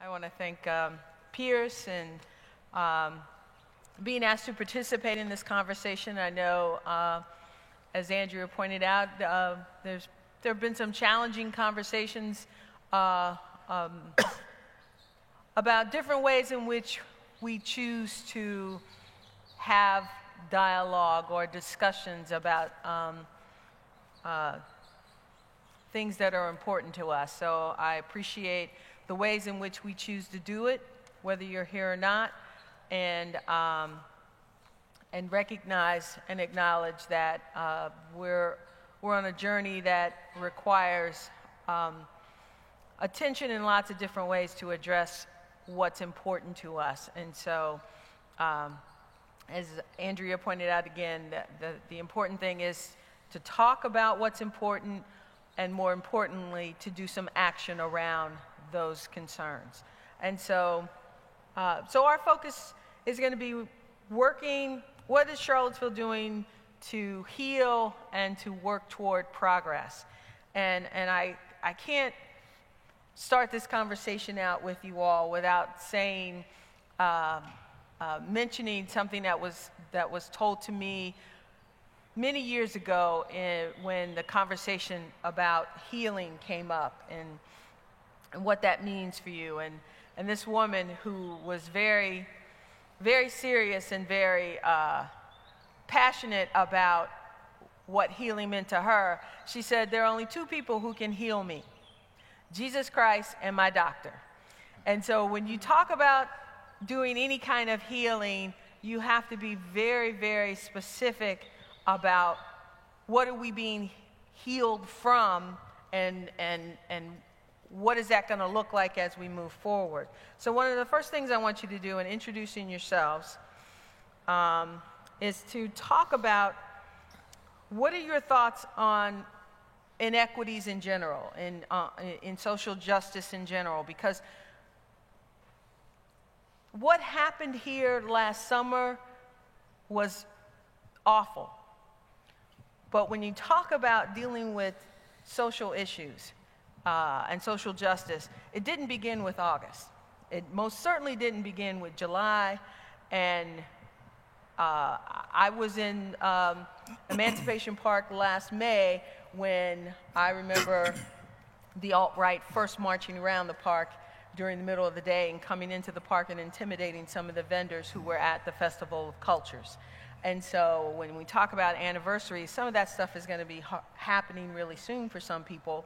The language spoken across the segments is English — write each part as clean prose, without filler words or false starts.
I want to thank Pierce and being asked to participate in this conversation. I know, as Andrea pointed out, there have been some challenging conversations about different ways in which we choose to have dialogue or discussions about things that are important to us. So I appreciate the ways in which we choose to do it, whether you're here or not, and recognize and acknowledge that we're on a journey that requires attention in lots of different ways to address what's important to us. And so, as Andrea pointed out again, the important thing is to talk about what's important, and more importantly, to do some action around those concerns. And so our focus is going to be working, what is Charlottesville doing to heal and to work toward progress? And I can't start this conversation out with you all without saying, mentioning something that was told to me many years ago when the conversation about healing came up and what that means for you. And this woman who was very, very serious and very passionate about what healing meant to her, she said, there are only two people who can heal me, Jesus Christ and my doctor. And so when you talk about doing any kind of healing, you have to be very, very specific about what are we being healed from, and what is that going to look like as we move forward. So one of the first things I want you to do in introducing yourselves is to talk about what are your thoughts on inequities in general, in social justice in general, because what happened here last summer was awful. But when you talk about dealing with social issues and social justice, it didn't begin with August. It most certainly didn't begin with July. And I was in Emancipation Park last May when I remember the alt-right first marching around the park during the middle of the day and coming into the park and intimidating some of the vendors who were at the Festival of Cultures. And so when we talk about anniversaries, some of that stuff is going to be happening really soon for some people.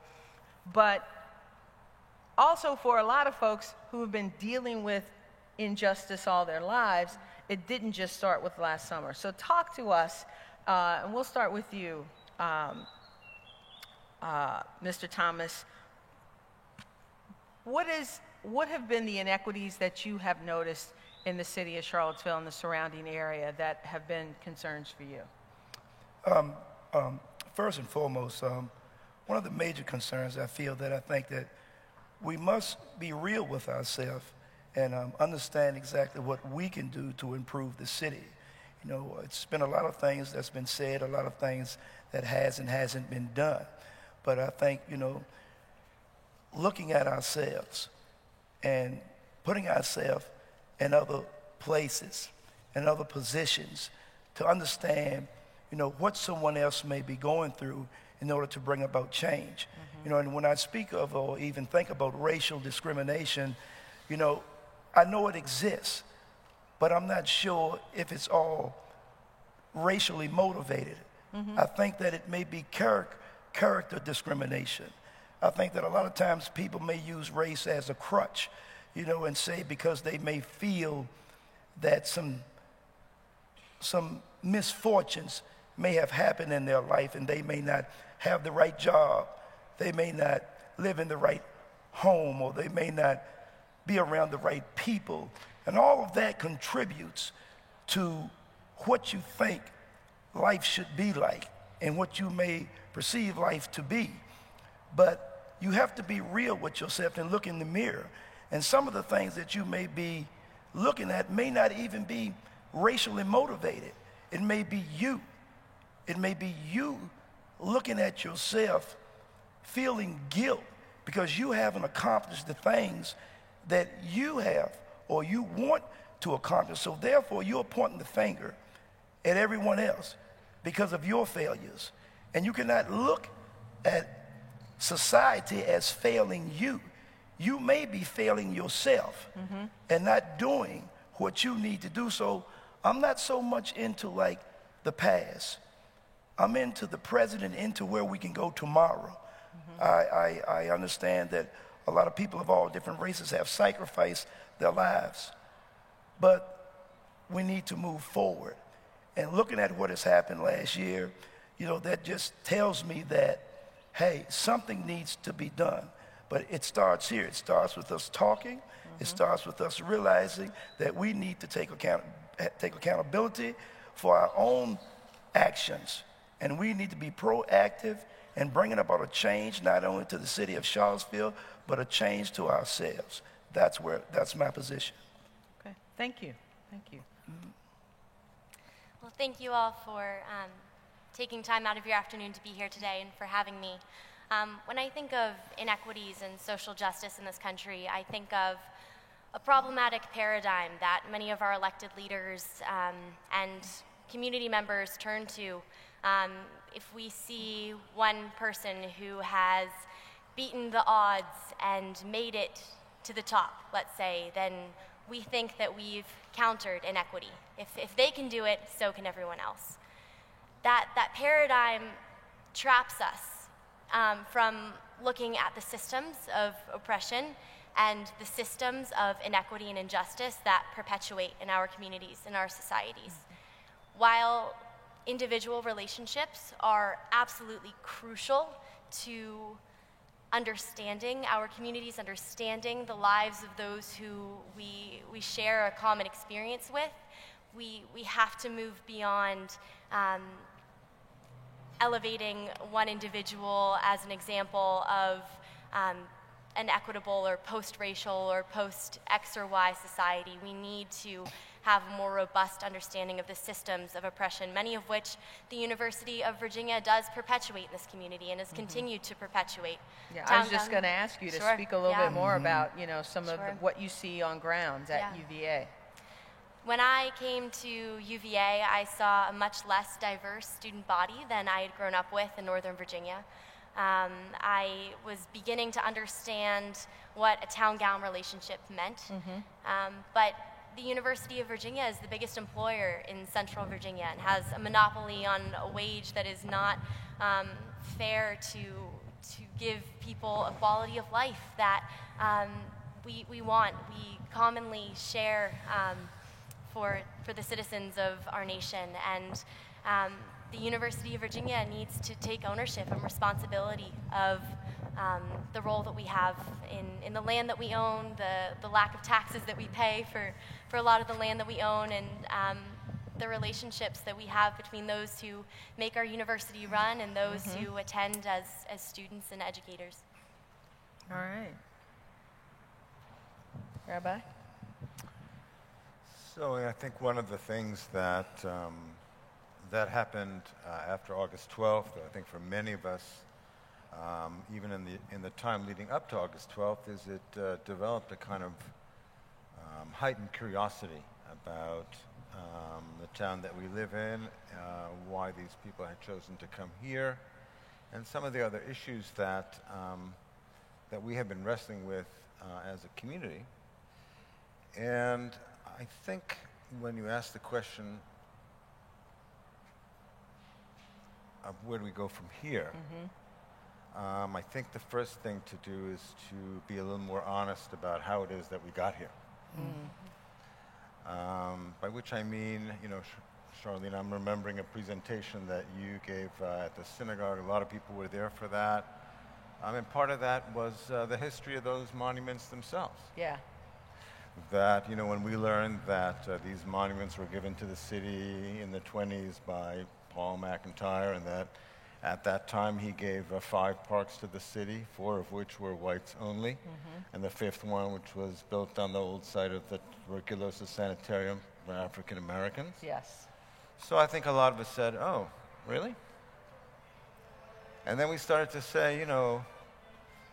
But also for a lot of folks who have been dealing with injustice all their lives, it didn't just start with last summer. So talk to us, and we'll start with you, Mr. Thomas. What have been the inequities that you have noticed in the city of Charlottesville and the surrounding area that have been concerns for you? First and foremost, one of the major concerns I think that we must be real with ourselves and understand exactly what we can do to improve the city. You know, it's been a lot of things that's been said, a lot of things that has and hasn't been done. But I think, looking at ourselves and putting ourselves in other places and other positions to understand, what someone else may be going through in order to bring about change. Mm-hmm. And when I speak of or even think about racial discrimination, I know it exists, but I'm not sure if it's all racially motivated. Mm-hmm. I think that it may be character discrimination. I think that a lot of times people may use race as a crutch, and say because they may feel that some misfortunes may have happened in their life and they may not have the right job, they may not live in the right home, or they may not be around the right people. And all of that contributes to what you think life should be like and what you may perceive life to be. But you have to be real with yourself and look in the mirror. And some of the things that you may be looking at may not even be racially motivated. It may be you. It may be you looking at yourself, feeling guilt because you haven't accomplished the things that you have or you want to accomplish. So therefore, you're pointing the finger at everyone else because of your failures. And you cannot look at society as failing you. You may be failing yourself and not doing what you need to do. So I'm not so much into like the past. I'm into the present and into where we can go tomorrow. I understand that a lot of people of all different races have sacrificed their lives, but we need to move forward. And looking at what has happened last year, you know, that just tells me that, hey, something needs to be done. But it starts here. It starts with us talking. It starts with us realizing that we need to take accountability for our own actions. And we need to be proactive and bringing about a change, not only to the city of Charlottesville, but a change to ourselves. That's my position. Okay, thank you. Thank you. Well, thank you all for taking time out of your afternoon to be here today and for having me. When I think of inequities and social justice in this country, I think of a problematic paradigm that many of our elected leaders and community members turn to. If we see one person who has beaten the odds and made it to the top, let's say, then we think that we've countered inequity. If they can do it, so can everyone else. That paradigm traps us from looking at the systems of oppression and the systems of inequity and injustice that perpetuate in our communities, in our societies. While individual relationships are absolutely crucial to understanding our communities, understanding the lives of those who we share a common experience with, we have to move beyond elevating one individual as an example of an equitable or post-racial or post-X or Y society. We need to have a more robust understanding of the systems of oppression, many of which the University of Virginia does perpetuate in this community and has continued to perpetuate. Yeah, I was just going to ask you to speak a little bit more about, you know, some of what you see on grounds at UVA. When I came to UVA, I saw a much less diverse student body than I had grown up with in Northern Virginia. I was beginning to understand what a town-gown relationship meant, but the University of Virginia is the biggest employer in Central Virginia and has a monopoly on a wage that is not fair to give people a quality of life that we want, we commonly share for the citizens of our nation. And the University of Virginia needs to take ownership and responsibility of the role that we have in the land that we own, the lack of taxes that we pay for a lot of the land that we own, and the relationships that we have between those who make our university run and those who attend as students and educators. All right. Rabbi? So I think one of the things that that happened after August 12th, I think for many of us, even in the time leading up to August 12th, is it developed a kind of heightened curiosity about the town that we live in, why these people had chosen to come here, and some of the other issues that we have been wrestling with as a community. And I think when you ask the question of where do we go from here, I think the first thing to do is to be a little more honest about how it is that we got here. By which I mean, you know, Charlene, I'm remembering a presentation that you gave at the synagogue. A lot of people were there for that. And part of that was the history of those monuments themselves. Yeah. That, you know, when we learned that these monuments were given to the city in the 1920s by Paul McIntyre, and that at that time he gave 5 parks to the city, 4 of which were whites only, and the 5th one, which was built on the old site of the tuberculosis sanitarium for African Americans. Yes. So I think a lot of us said, oh, really? And then we started to say, you know,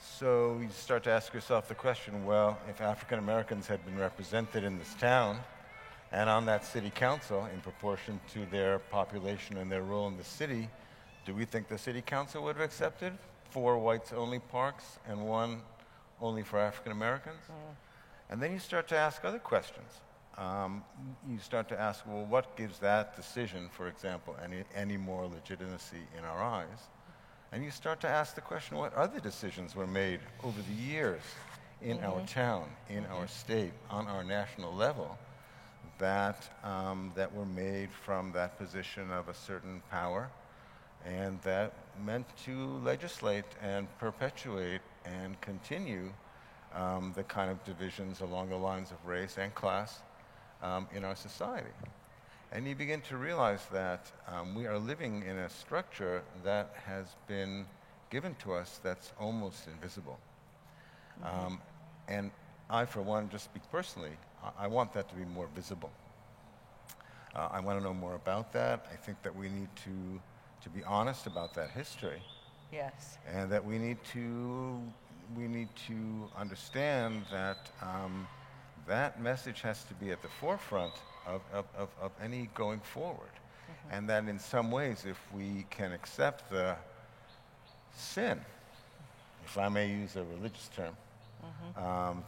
So you start to ask yourself the question, well, if African Americans had been represented in this town and on that city council in proportion to their population and their role in the city, do we think the city council would have accepted 4 whites-only parks and 1 only for African Americans? And then you start to ask other questions. You start to ask, well, what gives that decision, for example, any more legitimacy in our eyes? And you start to ask the question, what other decisions were made over the years in our town, in our state, on our national level, that were made from that position of a certain power, and that meant to legislate and perpetuate and continue the kind of divisions along the lines of race and class in our society. And you begin to realize that we are living in a structure that has been given to us that's almost invisible. And I, for one, just speak personally, I want that to be more visible. I want to know more about that. I think that we need to be honest about that history. Yes. And that we need to understand that that message has to be at the forefront of any going forward. And that in some ways, if we can accept the sin, if I may use a religious term,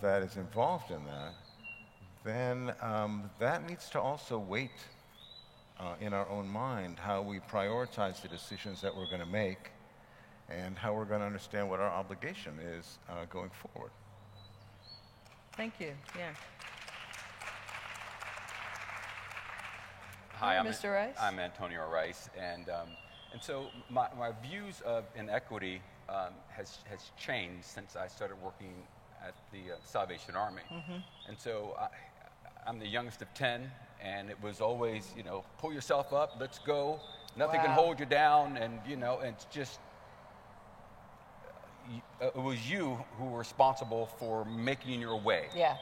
that is involved in that, then that needs to also wait in our own mind how we prioritize the decisions that we're going to make and how we're going to understand what our obligation is going forward. Thank you. Yeah. Hi, Mr. Rice. I'm Antonio Rice, and so my views of inequity has changed since I started working at the Salvation Army. And so I'm the youngest of 10, and it was always, pull yourself up, let's go. Nothing can hold you down, and it's just it was you who were responsible for making your way. Yeah.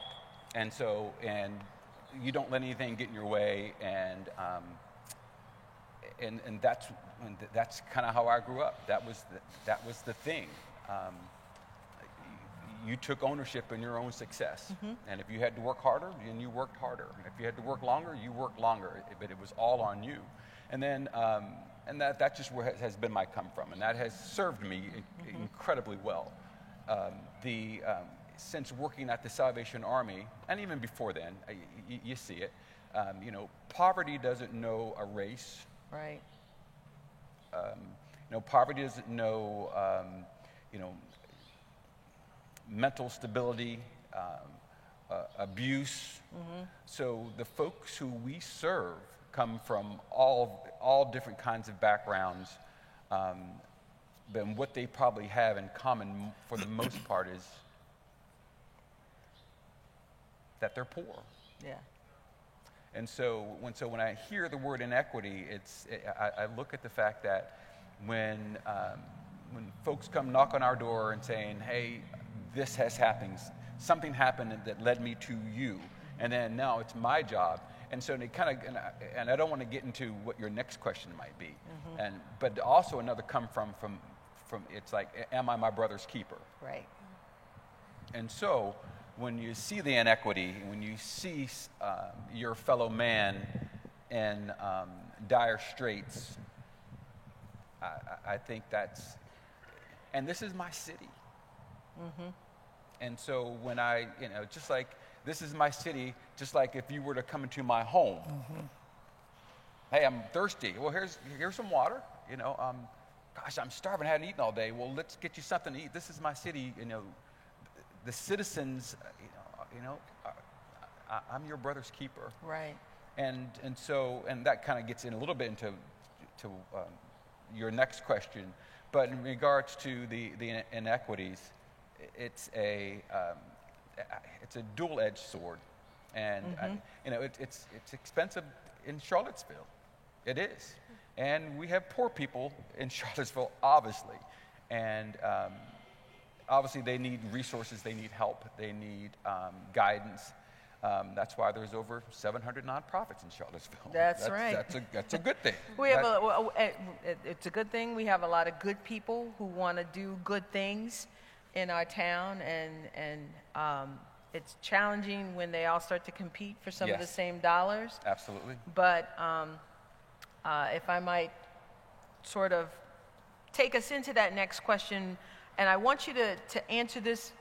And so, and you don't let anything get in your way, and that's kind of how I grew up. That was the thing. You took ownership in your own success, and if you had to work harder, then you worked harder. If you had to work longer, you worked longer. But it was all on you. And then, and that's just where has been my come from, and that has served me incredibly well. Since working at the Salvation Army, and even before then, you see it, poverty doesn't know a race. Right. Poverty doesn't know, mental stability, abuse. So the folks who we serve come from all different kinds of backgrounds. But what they probably have in common for the most part is that they're poor. Yeah. And so when I hear the word inequity, I look at the fact that when folks come knock on our door and saying, hey, this has happened, something happened that led me to you, and then now it's my job. And so they kind of, and I don't want to get into what your next question might be, but also another come from it's like, am I my brother's keeper? Right. And so when you see the inequity, when you see your fellow man in dire straits, I think that's, and this is my city. And so when I, just like, this is my city, just like if you were to come into my home. Hey, I'm thirsty. Well, here's some water. Gosh, I'm starving. I hadn't eaten all day. Well, let's get you something to eat. This is my city. The citizens, I'm your brother's keeper. Right. And so that kind of gets in a little bit into your next question. But in regards to the inequities, it's a dual-edged sword, and it's expensive in Charlottesville. It is, and we have poor people in Charlottesville, obviously, and obviously they need resources, they need help, they need guidance. That's why there's over 700 nonprofits in Charlottesville. That's right. That's a good thing. It's a good thing. We have a lot of good people who want to do good things. in our town, and it's challenging when they all start to compete for some of the Yes. same dollars. Absolutely. But if I might sort of take us into that next question, and I want you to answer this,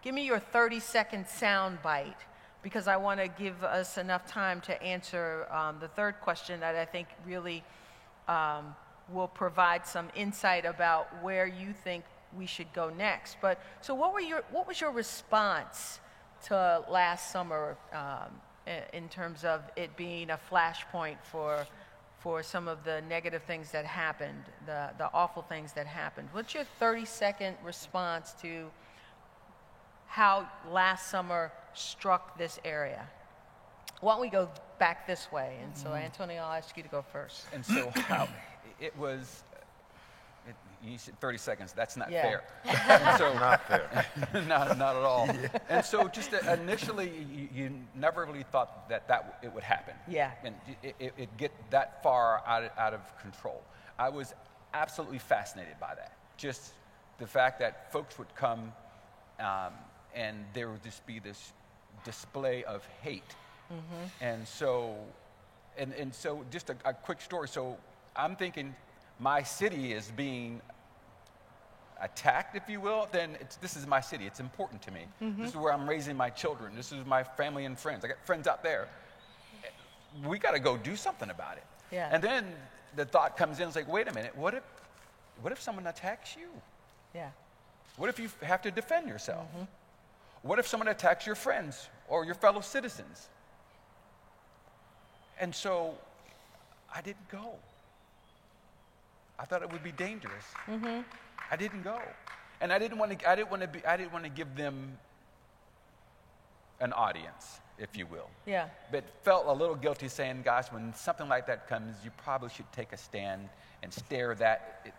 give me your 30-second sound bite, because I want to give us enough time to answer the third question that I think really will provide some insight about where you think we should go next. But so what was your response to last summer in terms of it being a flashpoint for some of the negative things that happened, the awful things that happened? What's your 30-second response to how last summer struck this area? Why don't we go back this way? And so, Antonio, I'll ask you to go first. And so how it was, you said 30 seconds, that's not Yeah. fair. And so, Not fair. not at all. And so just initially, you never really thought that it would happen. Yeah. And it get that far out of control. I was absolutely fascinated by that. Just the fact that folks would come and there would just be this display of hate. And so, and so just a quick story. So I'm thinking my city is being attacked, if you will, then this is my city. It's important to me. This is where I'm raising my children. This is my family and friends. I got friends out there. We got to go do something about it. Yeah. And then the thought comes in, it's like, wait a minute, what if someone attacks you? Yeah. What if you have to defend yourself? What if someone attacks your friends or your fellow citizens? And so I didn't go. I thought it would be dangerous. I didn't go, and I didn't want to give them an audience, if you will. Yeah. But felt a little guilty saying, guys, when something like that comes, you probably should take a stand and stare that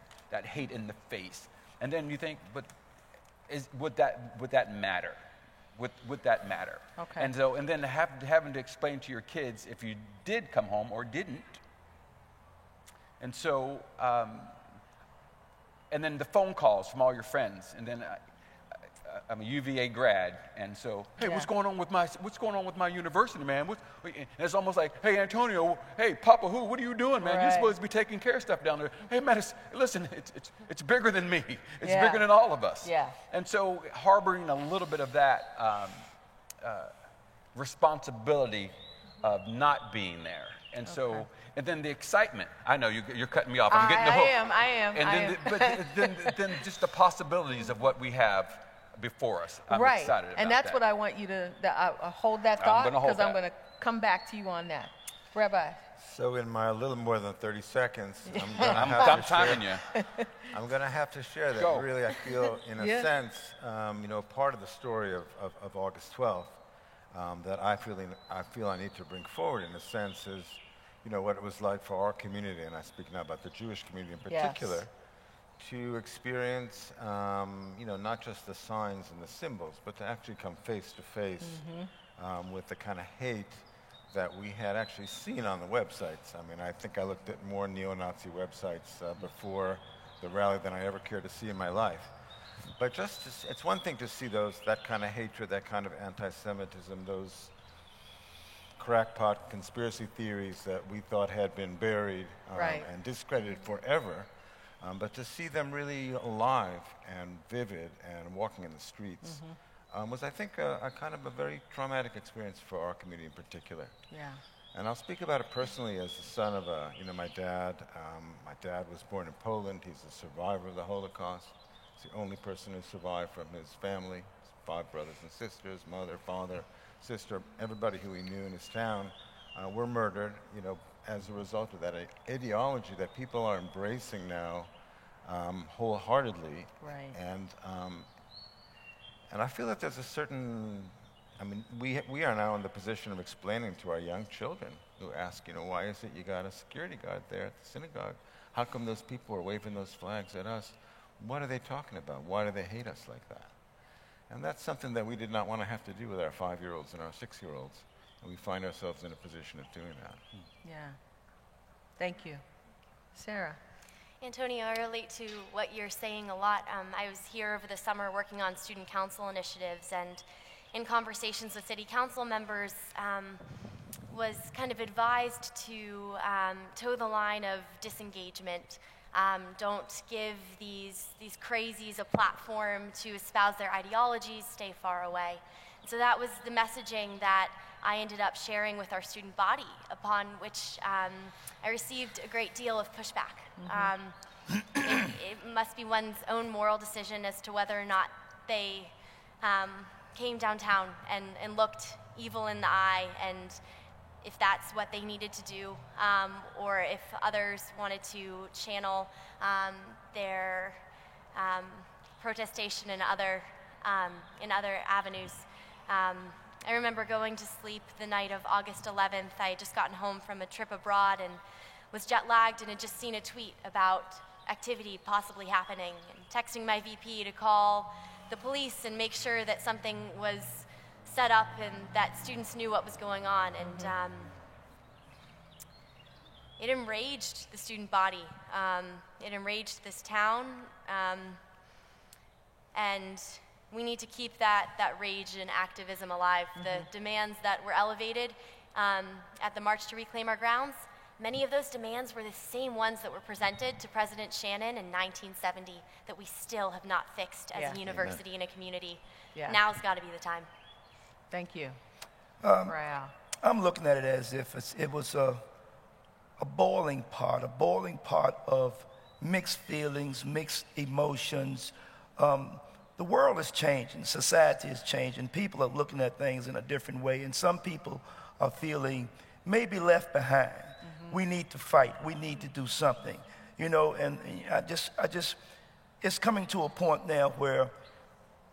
hate in the face. And then you think, but would that matter? Would that matter? Okay. And then having to explain to your kids if you did come home or didn't. And so, and then the phone calls from all your friends, and then I'm a UVA grad, and so, hey, Yeah. what's going on with my university, man? And it's almost like, hey, Antonio, hey, Papa, what are you doing, man? You're Right. supposed to be taking care of stuff down there. Hey, man, listen, it's bigger than me. It's Yeah. bigger than all of us. Yeah. And so, harboring a little bit of that responsibility of not being there, and so. And then the excitement. I know you're cutting me off. I'm getting the hook. I am. And then just the possibilities of what we have before us. I'm right. excited about And that's that. what I want you to hold that I'm thought, gonna hold because I'm that. going to come back to you on that. Rabbi. So in my little more than 30 seconds, I'm timing you. I'm going to have to share that. Go. Really, I feel, in a Yeah. sense, part of the story of August 12th that I feel I need to bring forward, in a sense, is what it was like for our community, and I speak now about the Jewish community in particular, Yes. to experience, not just the signs and the symbols, but to actually come face to face with the kind of hate that we had actually seen on the websites. I mean, I think I looked at more neo-Nazi websites before the rally than I ever cared to see in my life. But it's one thing to see that kind of hatred, that kind of anti-Semitism, those crackpot conspiracy theories that we thought had been buried Right. and discredited forever, but to see them really alive and vivid and walking in the streets was, I think, a kind of a very traumatic experience for our community in particular. Yeah. And I'll speak about it personally as the son of my dad. My dad was born in Poland. He's a survivor of the Holocaust. He's the only person who survived from his family, his 5 brothers and sisters, mother, father, sister, everybody who he knew in his town were murdered, as a result of that ideology that people are embracing now wholeheartedly. Right. And I feel that there's a certain, we are now in the position of explaining to our young children who ask, why is it you got a security guard there at the synagogue? How come those people are waving those flags at us? What are they talking about? Why do they hate us like that? And that's something that we did not want to have to do with our 5-year-olds and our 6-year-olds. And we find ourselves in a position of doing that. Yeah. Thank you. Sarah. Antonio, I relate to what you're saying a lot. I was here over the summer working on student council initiatives, and in conversations with city council members, was kind of advised to toe the line of disengagement. Don't give these crazies a platform to espouse their ideologies, stay far away. So that was the messaging that I ended up sharing with our student body, upon which I received a great deal of pushback. It must be one's own moral decision as to whether or not they came downtown and looked evil in the eye, and if that's what they needed to do, or if others wanted to channel their protestation in other avenues. I remember going to sleep the night of August 11th. I had just gotten home from a trip abroad and was jet lagged, and had just seen a tweet about activity possibly happening, and texting my VP to call the police and make sure that something was set up and that students knew what was going on. And it enraged the student body. It enraged this town. And we need to keep that rage and activism alive. The demands that were elevated at the March to Reclaim Our Grounds, many of those demands were the same ones that were presented to President Shannon in 1970 that we still have not fixed as a university and a community. Now's got to be the time. Thank you. I'm looking at it as if it was a boiling pot of mixed feelings, mixed emotions. The world is changing, society is changing, people are looking at things in a different way, and some people are feeling maybe left behind. We need to fight, we need to do something, and I just, it's coming to a point now where,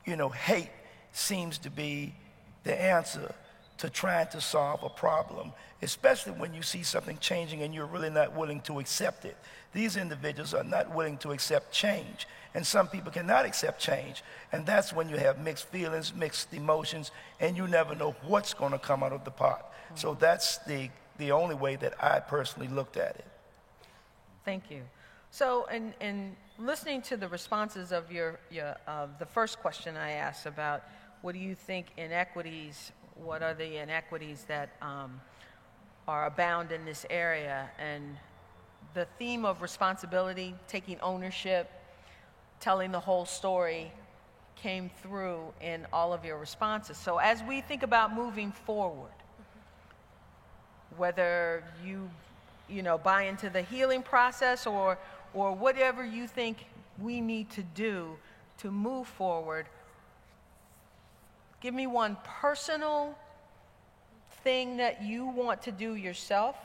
hate seems to be the answer to trying to solve a problem, especially when you see something changing and you're really not willing to accept it. These individuals are not willing to accept change, and some people cannot accept change, and that's when you have mixed feelings, mixed emotions, and you never know what's going to come out of the pot. So that's the only way that I personally looked at it. Thank you. So, in listening to the responses of the first question I asked about what do you think inequities, what are the inequities that are abound in this area, and the theme of responsibility, taking ownership, telling the whole story came through in all of your responses. So as we think about moving forward, whether you buy into the healing process or whatever you think we need to do to move forward, give me one personal thing that you want to do yourself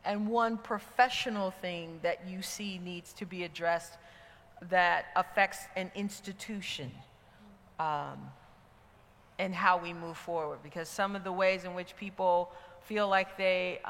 and one professional thing that you see needs to be addressed that affects an institution, and how we move forward. Because some of the ways in which people feel like they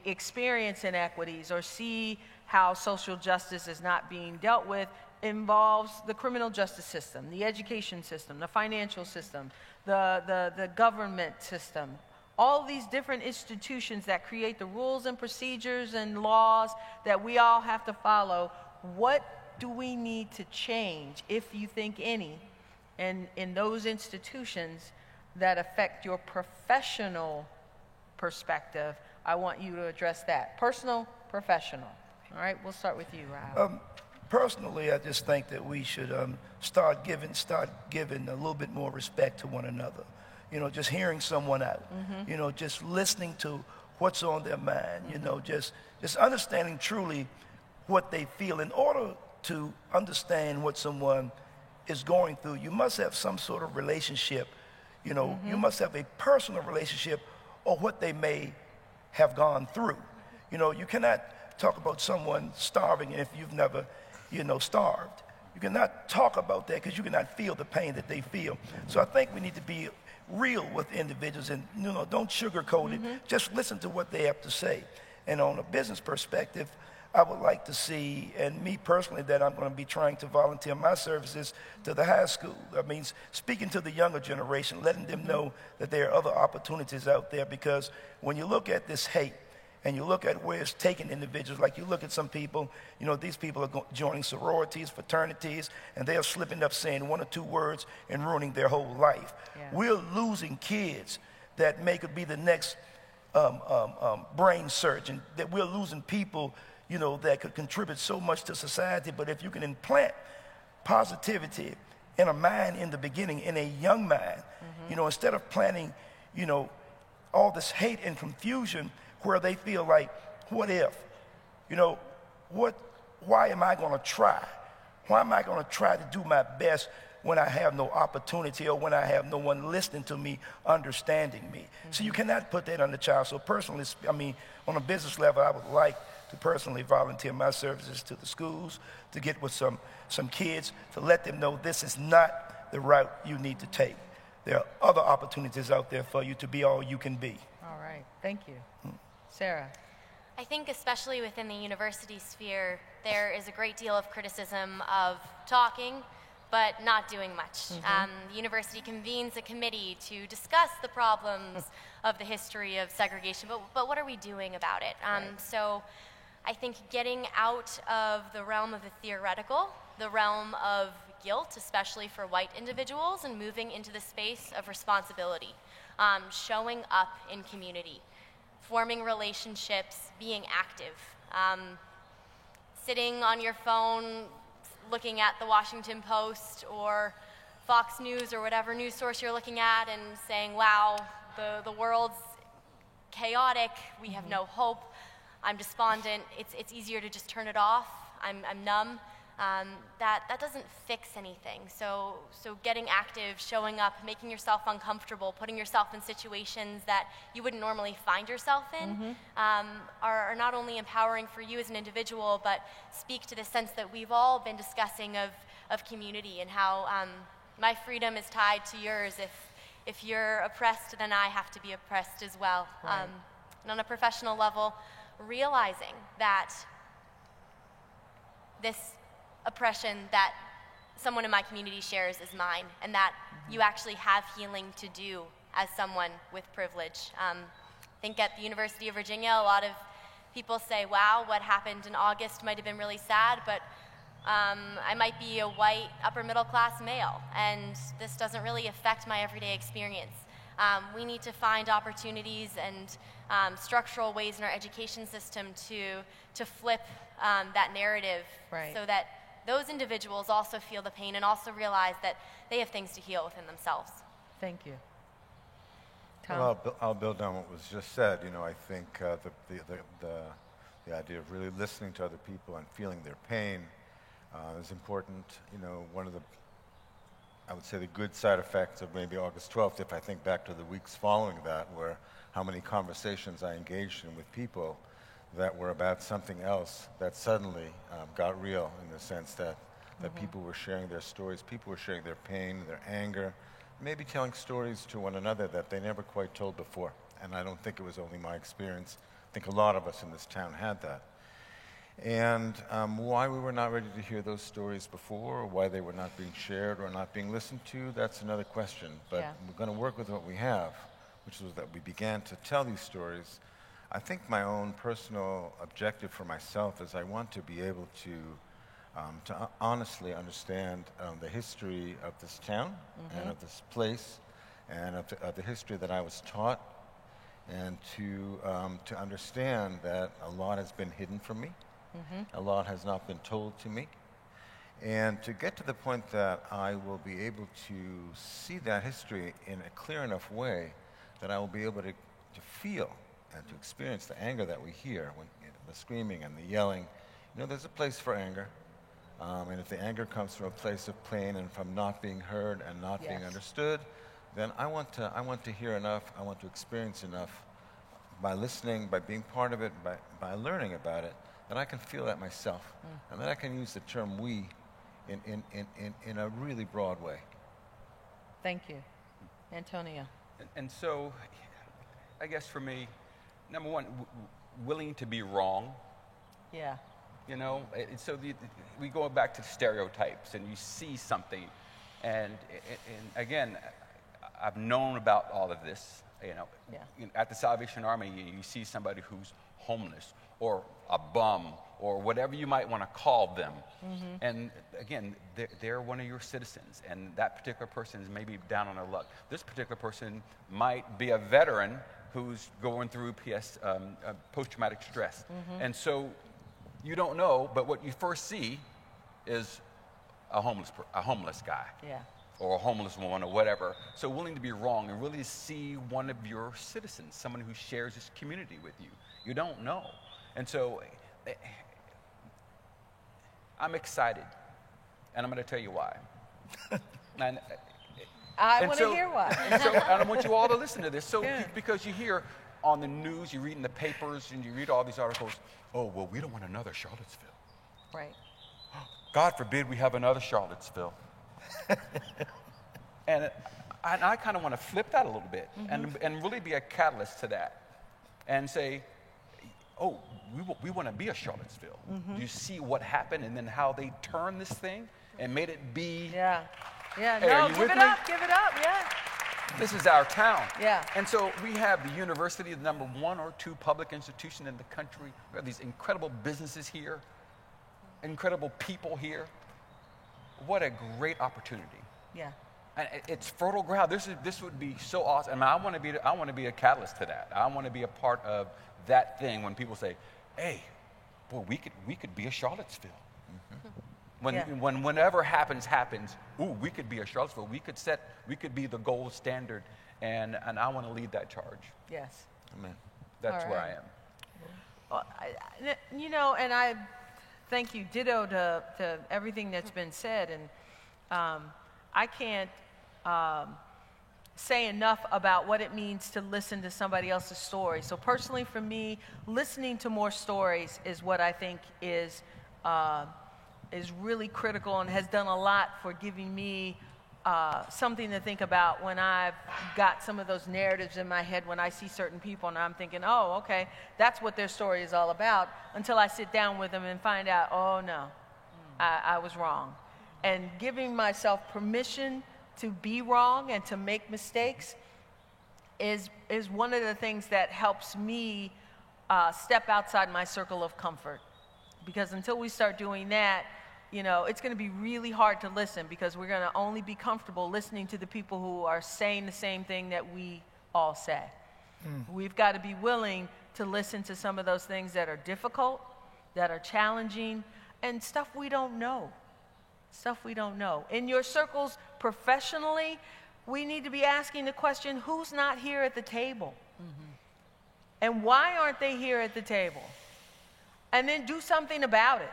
experience inequities or see how social justice is not being dealt with involves the criminal justice system, the education system, the financial system, the government system, all these different institutions that create the rules and procedures and laws that we all have to follow. What do we need to change, if you think any, in those institutions that affect your professional perspective? I want you to address that. Personal, professional. All right, we'll start with you, Rahul. Personally, I just think that we should start giving a little bit more respect to one another. Just hearing someone out. Just listening to what's on their mind. Just understanding truly what they feel. In order to understand what someone is going through, you must have some sort of relationship. You must have a personal relationship or what they may have gone through. You cannot talk about someone starving if you've never, starved. You cannot talk about that because you cannot feel the pain that they feel. So I think we need to be real with individuals and, don't sugarcoat it. Just listen to what they have to say. And on a business perspective, I would like to see, and me personally, that I'm going to be trying to volunteer my services to the high school. That means speaking to the younger generation, letting them know that there are other opportunities out there, because when you look at this hate and you look at where it's taking individuals, like you look at some people, you know, these people are joining sororities, fraternities, and they're slipping up saying one or two words and ruining their whole life. Yeah. We're losing kids that could be the next brain surgeon, that we're losing people, you know, that could contribute so much to society. But if you can implant positivity in a mind in the beginning, in a young mind, you know, instead of planting, you know, all this hate and confusion where they feel like, what if? You know, why am I going to try? Why am I going to try to do my best when I have no opportunity or when I have no one listening to me, understanding me? So you cannot put that on the child. So personally, I mean, on a business level, I would like to personally volunteer my services to the schools, to get with some kids, to let them know this is not the route you need to take. There are other opportunities out there for you to be all you can be. All right. Thank you. Sarah. I think especially within the university sphere, there is a great deal of criticism of talking, but not doing much. The university convenes a committee to discuss the problems of the history of segregation, but what are we doing about it? So I think getting out of the realm of the theoretical, the realm of guilt, especially for white individuals, and moving into the space of responsibility, showing up in community, forming relationships, being active, sitting on your phone, looking at the Washington Post or Fox News or whatever news source you're looking at and saying, wow, the world's chaotic, we have no hope, I'm despondent. It's easier to just turn it off. I'm numb. That doesn't fix anything. So getting active, showing up, making yourself uncomfortable, putting yourself in situations that you wouldn't normally find yourself in, are not only empowering for you as an individual, but speak to the sense that we've all been discussing of community and how my freedom is tied to yours. If you're oppressed, then I have to be oppressed as well. Right. And on a professional level, realizing that this oppression that someone in my community shares is mine, and that you actually have healing to do as someone with privilege. I think at the University of Virginia, a lot of people say, wow, what happened in August might have been really sad, but I might be a white upper middle class male, and this doesn't really affect my everyday experience. We need to find opportunities and structural ways in our education system to flip that narrative, Right. so that those individuals also feel the pain and also realize that they have things to heal within themselves. Thank you. Tom? Well, I'll build on what was just said. You know, I think the idea of really listening to other people and feeling their pain is important. You know, one of the, I would say, the good side effects of maybe August 12th, if I think back to the weeks following that, were how many conversations I engaged in with people that were about something else that suddenly got real, in the sense that people were sharing their stories, people were sharing their pain, their anger, maybe telling stories to one another that they never quite told before. And I don't think it was only my experience. I think a lot of us in this town had that. And why we were not ready to hear those stories before, or why they were not being shared or not being listened to, that's another question. But we're going to work with what we have, which was that we began to tell these stories. I think my own personal objective for myself is I want to be able to honestly understand the history of this town and of this place, and of the history that I was taught, and to understand that a lot has been hidden from me, a lot has not been told to me, and to get to the point that I will be able to see that history in a clear enough way that I will be able to feel and to experience the anger that we hear, when the screaming and the yelling. You know, there's a place for anger, and if the anger comes from a place of pain and from not being heard and not being understood, then I want to hear enough, I want to experience enough by listening, by being part of it, by learning about it, that I can feel that myself, and that I can use the term we in a really broad way. Thank you. Antonia. And so, I guess for me, number one, willing to be wrong. Yeah. You know, we go back to stereotypes, and you see something, and again, I've known about all of this. Yeah. At the Salvation Army, you see somebody who's homeless or a bum or whatever you might want to call them. And again, they're one of your citizens, and that particular person is maybe down on their luck. This particular person might be a veteran who's going through post-traumatic stress. And so you don't know, but what you first see is a homeless guy. Yeah. Or a homeless woman or whatever. So willing to be wrong and really see one of your citizens, someone who shares this community with you. You don't know. And so I'm excited, and I'm going to tell you why. I want to hear why. And I want you all to listen to this. So Yeah. because you hear on the news, you read in the papers, and you read all these articles, oh, well, we don't want another Charlottesville. Right. God forbid we have another Charlottesville. And I kind of want to flip that a little bit and really be a catalyst to that and say, oh, we want to be a Charlottesville. Do you see what happened and then how they turned this thing and made it be? Yeah. Yeah. Hey, are No, you give with it me? up. Give it up. Yeah. This is our town. Yeah. And so we have the university, the number 1 or 2 public institution in the country. We have these incredible businesses here, incredible people here. What a great opportunity. Yeah. And it's fertile ground. This would be so awesome. I mean, I want to be a catalyst to that. I want to be a part of that thing when people say, "Hey, boy, we could be a Charlottesville." Whenever happens. Ooh, we could be a Charlottesville. We could be the gold standard, and I want to lead that charge. Yes. Amen. That's All where right. I am. Well, and I thank you, ditto to everything that's been said, and I can't say enough about what it means to listen to somebody else's story. So personally for me, listening to more stories is what I think is really critical and has done a lot for giving me something to think about when I've got some of those narratives in my head when I see certain people and I'm thinking, oh, okay, that's what their story is all about, until I sit down with them and find out, oh no, I was wrong. And giving myself permission to be wrong and to make mistakes is one of the things that helps me step outside my circle of comfort. Because until we start doing that, it's going to be really hard to listen, because we're going to only be comfortable listening to the people who are saying the same thing that we all say. We've got to be willing to listen to some of those things that are difficult, that are challenging, and stuff we don't know. In your circles professionally, we need to be asking the question, who's not here at the table? And why aren't they here at the table? And then do something about it.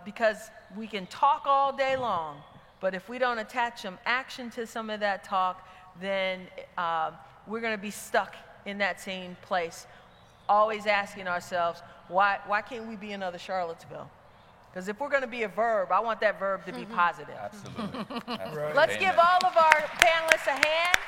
Because we can talk all day long, but if we don't attach some action to some of that talk, then we're going to be stuck in that same place, always asking ourselves, why can't we be another Charlottesville? Because if we're going to be a verb, I want that verb to be positive. Absolutely. Let's give all of our panelists a hand.